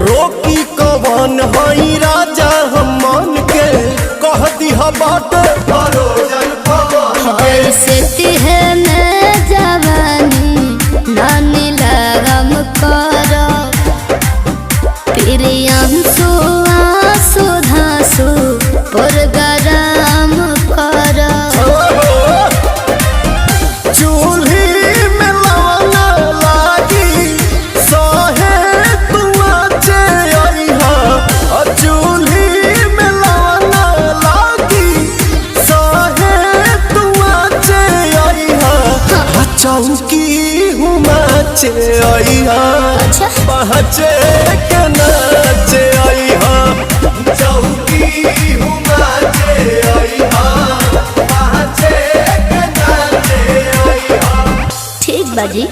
रोकी कवन हई राजा हम मन के कह दिहा बाट भरोजन पवन के से तिहे में जवानी नानी लगम करो प्रियांशु आंसू धांसू पुरगराम करो चूल्ही में लवना लागी सहे तुआचे अइहा चूल्ही में लवना लागी सहे तुआचे अइहा चौकी हुमाचे अइहा पहचे के नाचे अइहा चौकी हुमाचे अइहा पहचे के नाचे अइहा ठीक बाजी।